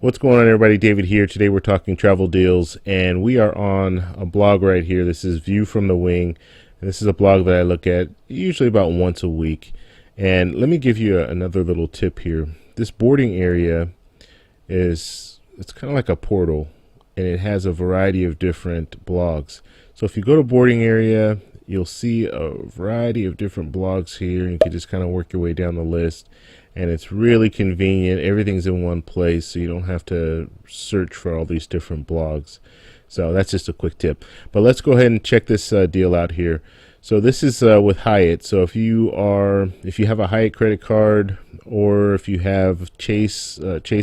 What's going on, everybody? David here. Today we're talking travel deals, and we are on a blog right here. This is View from the Wing, and this is a blog that I look at usually about once a week. And let me give you another little tip here. This boarding area it's kind of like a portal, and it has a variety of different blogs. So if you go to boarding area, you'll see a variety of different blogs here. You can just kind of work your way down the list, and it's really convenient. Everything's in one place, so you don't have to search for all these different blogs. So that's just a quick tip. But let's go ahead and check this deal out here. So this is with Hyatt. So if you have a Hyatt credit card, or if you have Chase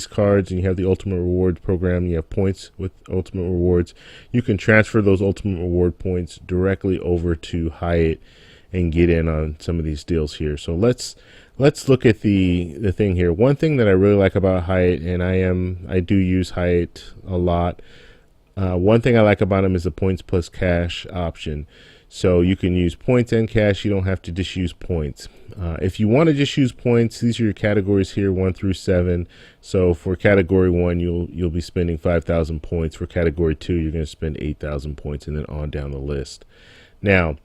cards and you have the Ultimate Rewards program, you have points with Ultimate Rewards, you can transfer those Ultimate Reward points directly over to Hyatt and get in on some of these deals here. So let's look at the thing here. One thing that I really like about Hyatt, and I do use Hyatt a lot. One thing I like about them is the points plus cash option. So you can use points and cash. You don't have to just use points. If you want to just use points, these are your categories here, 1 through 7. So for category 1, you'll be spending 5,000 points. For category 2, you're going to spend 8,000 points, and then on down the list. Now,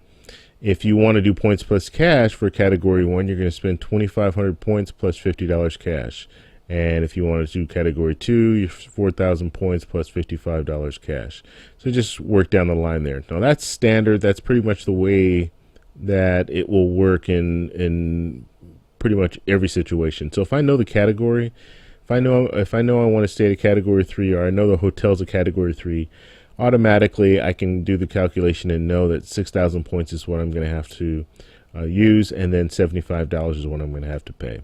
if you want to do points plus cash for category 1, you're going to spend 2,500 points plus $50 cash. And if you want to do category 2, you're 4,000 points plus $55 cash. So just work down the line there. Now that's standard. That's pretty much the way that it will work in pretty much every situation. So if I know the category, if I know I want to stay at category 3, or I know the hotel's a category 3, automatically I can do the calculation and know that 6,000 points is what I'm going to have to use, and then $75 is what I'm going to have to pay.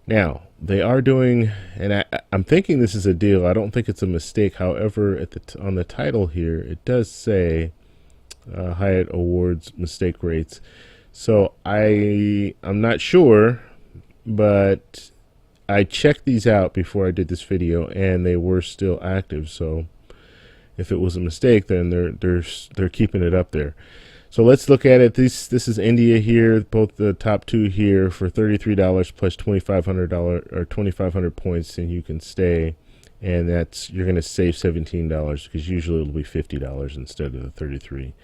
Now, they are doing, and I'm thinking this is a deal. I don't think it's a mistake. However, on the title here, it does say Hyatt Awards mistake rates. So I'm not sure, but I checked these out before I did this video, and they were still active. So if it was a mistake, then they're keeping it up there. So let's look at it. This is India here, both the top two here, for $33 plus $2,500 or 2,500 points, and you can stay, and you're going to save $17 because usually it'll be $50 instead of the 33.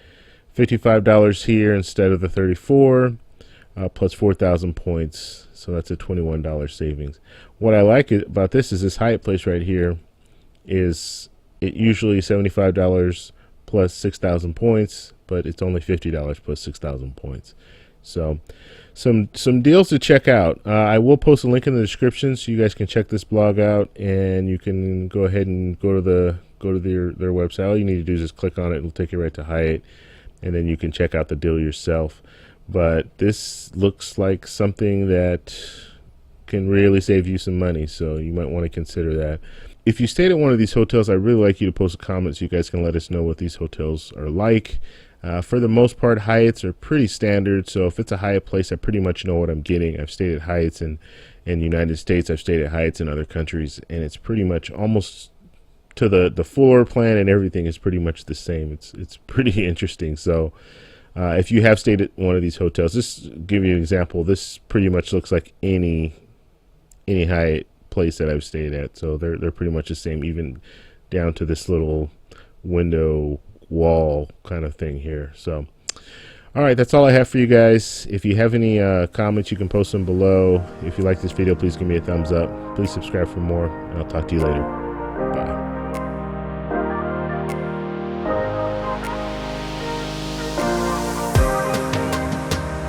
$55 here instead of the 34, plus 4,000 points, so that's a $21 savings. What I like about this is this Hyatt place right here is it usually $75 plus 6,000 points, but it's only $50 plus 6,000 points. So some deals to check out. I will post a link in the description so you guys can check this blog out, and you can go ahead and go to their website. All you need to do is just click on it. It'll take you right to Hyatt, and then you can check out the deal yourself. But this looks like something that can really save you some money, so you might want to consider that. If you stayed at one of these hotels, I'd really like you to post a comment so you guys can let us know what these hotels are like. For the most part, Hyatts are pretty standard, so if it's a Hyatt place, I pretty much know what I'm getting. I've stayed at Hyatts in the United States. I've stayed at Hyatts in other countries, and it's pretty much almost to the floor plan, and everything is pretty much the same. It's pretty interesting. So if you have stayed at one of these hotels, just to give you an example, this pretty much looks like any Hyatt place that I've stayed at. So they're pretty much the same, even down to this little window wall kind of thing here. So all right, that's all I have for you guys. If you have any comments, you can post them below. If you like this video, please give me a thumbs up. Please subscribe for more, and I'll talk to you later. Bye.